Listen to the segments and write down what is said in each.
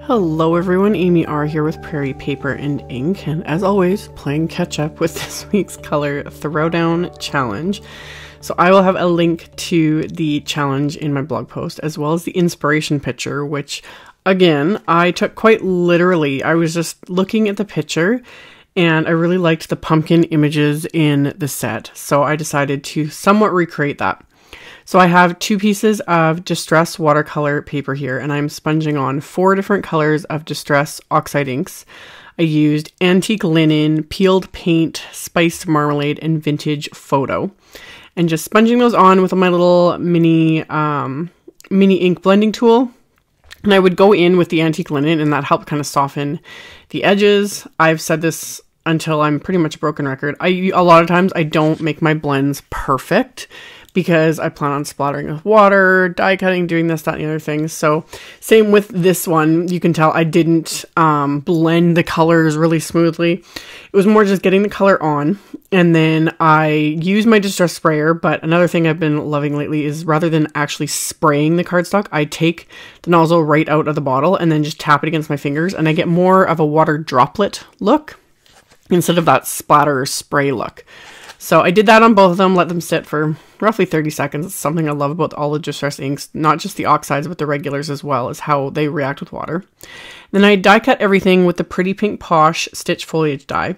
Hello everyone, AmyR here with Prairie Paper and Ink, and as always, playing catch up with this week's color throwdown challenge. So I will have a link to the challenge in my blog post, as well as the inspiration picture, which again, I took quite literally. I was just looking at the picture and I really liked the pumpkin images in the set, so I decided to somewhat recreate that. So I have two pieces of Distress watercolor paper here, and I'm sponging on 4 different colors of Distress Oxide inks. I used Antique Linen, Peeled Paint, Spiced Marmalade, and Vintage Photo. And just sponging those on with my little mini ink blending tool. And I would go in with the Antique Linen, and that helped kind of soften the edges. I've said this until I'm pretty much a broken record. A lot of times I don't make my blends perfect, because I plan on splattering with water, die cutting, doing this, that, and the other things. So same with this one. You can tell I didn't blend the colors really smoothly. It was more just getting the color on. And then I use my Distress sprayer. But another thing I've been loving lately is rather than actually spraying the cardstock, I take the nozzle right out of the bottle and then just tap it against my fingers. And I get more of a water droplet look instead of that splatter spray look. So I did that on both of them, let them sit for roughly 30 seconds. It's something I love about all the Distress inks, not just the oxides, but the regulars as well, is how they react with water. Then I die cut everything with the Pretty Pink Posh Stitch Foliage die.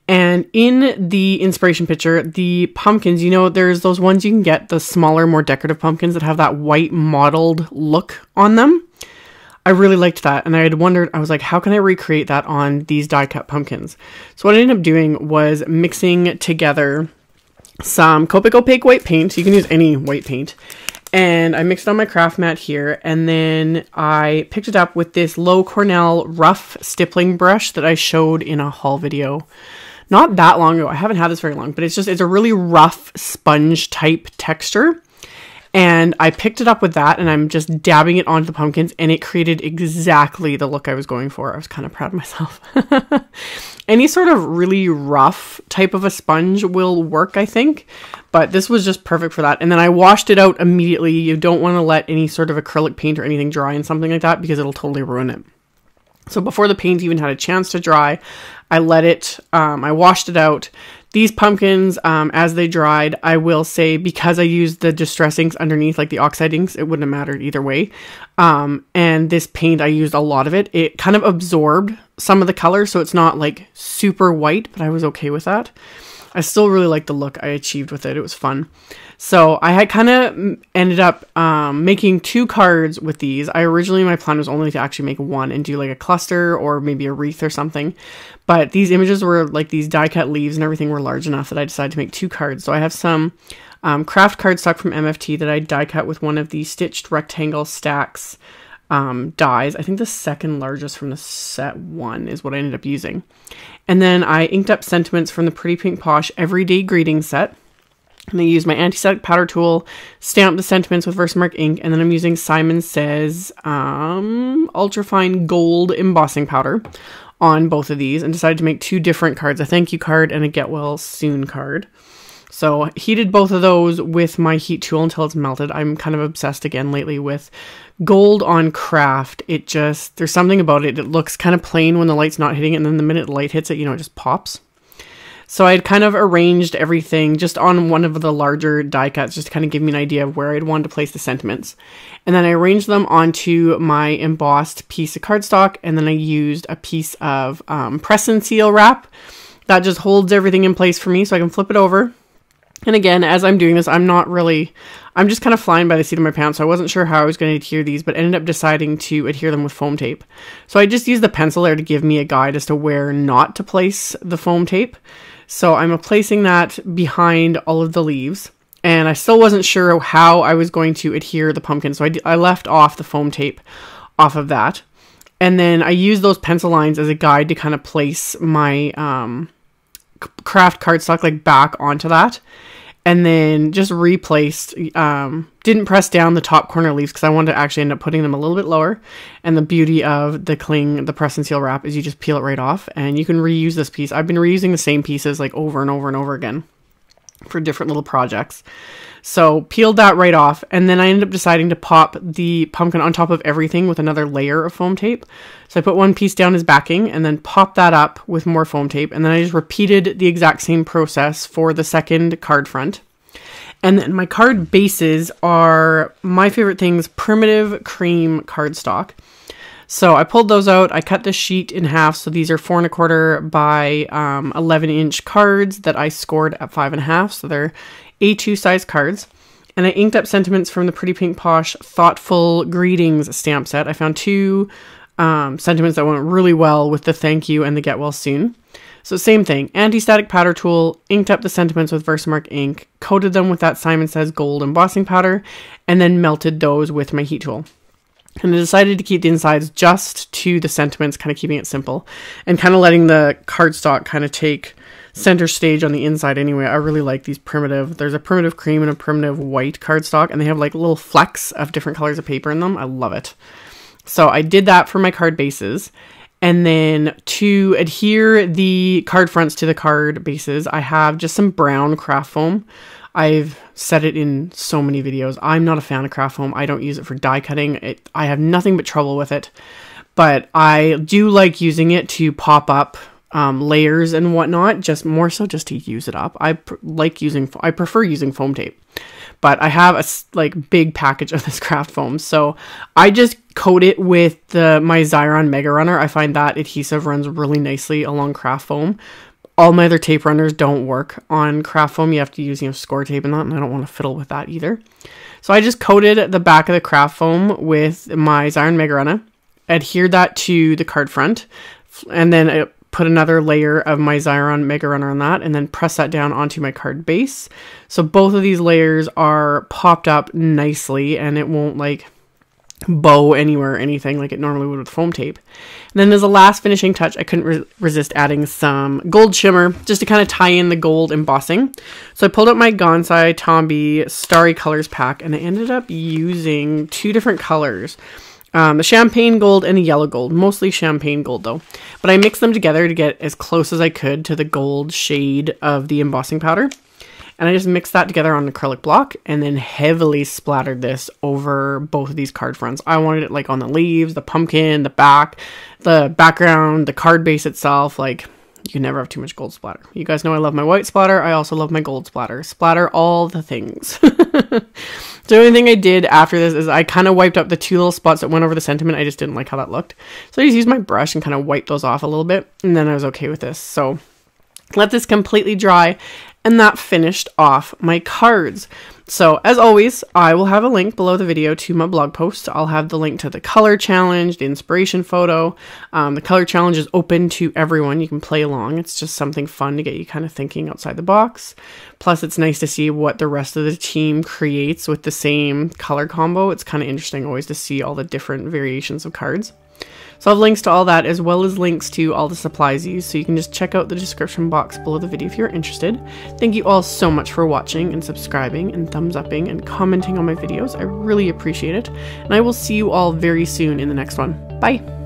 And in the inspiration picture, the pumpkins, you know, there's those ones you can get, the smaller, more decorative pumpkins that have that white mottled look on them. I really liked that, and I had wondered, I was like, how can I recreate that on these die-cut pumpkins? So what I ended up doing was mixing together some Copic opaque white paint. You can use any white paint. And I mixed it on my craft mat here, and then I picked it up with this Loew-Cornell rough stippling brush that I showed in a haul video not that long ago. I haven't had this very long, but it's a really rough sponge type texture. And I picked it up with that, and I'm just dabbing it onto the pumpkins, and it created exactly the look I was going for. I was kind of proud of myself. Any sort of really rough type of a sponge will work, I think, but this was just perfect for that. And then I washed it out immediately. You don't want to let any sort of acrylic paint or anything dry in something like that, because it'll totally ruin it. So before the paint even had a chance to dry, I let it, I washed it out. These pumpkins, as they dried, I will say, because I used the Distress inks underneath, like the Oxide inks, it wouldn't have mattered either way. And this paint, I used a lot of it. It kind of absorbed some of the color, so it's not like super white, but I was okay with that. I still really like the look I achieved with it. It was fun. So I had kind of ended up making 2 cards with these. Originally, my plan was only to actually make one and do like a cluster or maybe a wreath or something. But these images were like these die cut leaves and everything were large enough that I decided to make 2 cards. So I have some Kraft cardstock from MFT that I die cut with one of the stitched rectangle STAX dies. I think the second largest from the set 1 is what I ended up using. And then I inked up sentiments from the Pretty Pink Posh Everyday Greeting set. And I used my anti-static powder tool, stamped the sentiments with Versamark ink, and then I'm using Simon Says ultrafine gold embossing powder on both of these, and decided to make 2 different cards, a thank you card and a get well soon card. So heated both of those with my heat tool until it's melted. I'm kind of obsessed again lately with gold on Kraft. There's something about it. It looks kind of plain when the light's not hitting it, and then the minute the light hits it, you know, it just pops. So I had kind of arranged everything just on one of the larger die cuts, just to kind of give me an idea of where I'd want to place the sentiments. And then I arranged them onto my embossed piece of cardstock, and then I used a piece of press and seal wrap that just holds everything in place for me so I can flip it over. And again, as I'm doing this, I'm just kind of flying by the seat of my pants, so I wasn't sure how I was going to adhere these, but ended up deciding to adhere them with foam tape. So I just used the pencil there to give me a guide as to where not to place the foam tape. So I'm placing that behind all of the leaves, and I still wasn't sure how I was going to adhere the pumpkin, so I left off the foam tape off of that. And then I used those pencil lines as a guide to kind of place my Kraft cardstock like back onto that. And then just replaced, didn't press down the top corner leaves because I wanted to actually end up putting them a little bit lower. And the beauty of the press and seal wrap is you just peel it right off and you can reuse this piece. I've been reusing the same pieces like over and over and over again. for different little projects. So peeled that right off, and then I ended up deciding to pop the pumpkin on top of everything with another layer of foam tape. So I put one piece down as backing and then popped that up with more foam tape, and then I just repeated the exact same process for the second card front. And then my card bases are my favorite things, primitive cream cardstock. So I pulled those out, I cut the sheet in half, so these are 4 1/4 by 11-inch cards that I scored at 5 1/2, so they're A2 size cards. And I inked up sentiments from the Pretty Pink Posh Thoughtful Greetings stamp set. I found 2 sentiments that went really well with the thank you and the get well soon. So same thing, anti-static powder tool, inked up the sentiments with Versamark ink, coated them with that Simon Says gold embossing powder, and then melted those with my heat tool. And I decided to keep the insides just to the sentiments, kind of keeping it simple, and kind of letting the cardstock kind of take center stage on the inside anyway. I really like these primitive, there's a primitive cream and a primitive white cardstock, and they have like little flecks of different colors of paper in them. I love it. So I did that for my card bases. And then to adhere the card fronts to the card bases, I have just some brown craft foam. I've said it in so many videos. I'm not a fan of craft foam. I don't use it for die cutting. I have nothing but trouble with it. But I do like using it to pop up layers and whatnot, just more so just to use it up. I prefer using foam tape. But I have a big package of this craft foam, so I just coat it with my Xyron Mega Runner. I find that adhesive runs really nicely along craft foam. All my other tape runners don't work on craft foam. You have to use score tape and that, and I don't want to fiddle with that either. So I just coated the back of the craft foam with my Xyron Mega Runner, adhered that to the card front, and then I put another layer of my Xyron Mega Runner on that, and then press that down onto my card base. So both of these layers are popped up nicely, and it won't bow anywhere or anything like it normally would with foam tape. And then as a last finishing touch, I couldn't resist adding some gold shimmer just to kind of tie in the gold embossing. So I pulled out my Gansai Tambi Starry Colors pack, and I ended up using 2 different colors. The champagne gold and the yellow gold, mostly champagne gold though. But I mixed them together to get as close as I could to the gold shade of the embossing powder. And I just mixed that together on an acrylic block and then heavily splattered this over both of these card fronts. I wanted it on the leaves, the pumpkin, the back, the background, the card base itself. You can never have too much gold splatter. You guys know I love my white splatter. I also love my gold splatter. Splatter all the things. The only thing I did after this is I kind of wiped up the 2 little spots that went over the sentiment. I just didn't like how that looked. So I just used my brush and kind of wiped those off a little bit. And then I was okay with this. So let this completely dry. And that finished off my cards. So as always, I will have a link below the video to my blog post. I'll have the link to the color challenge, the inspiration photo. The color challenge is open to everyone. You can play along. It's just something fun to get you kind of thinking outside the box. Plus, it's nice to see what the rest of the team creates with the same color combo. It's kind of interesting always to see all the different variations of cards. So I'll have links to all that, as well as links to all the supplies used, so you can just check out the description box below the video if you're interested. Thank you all so much for watching and subscribing and thumbs upping and commenting on my videos. I really appreciate it. And I will see you all very soon in the next one. Bye!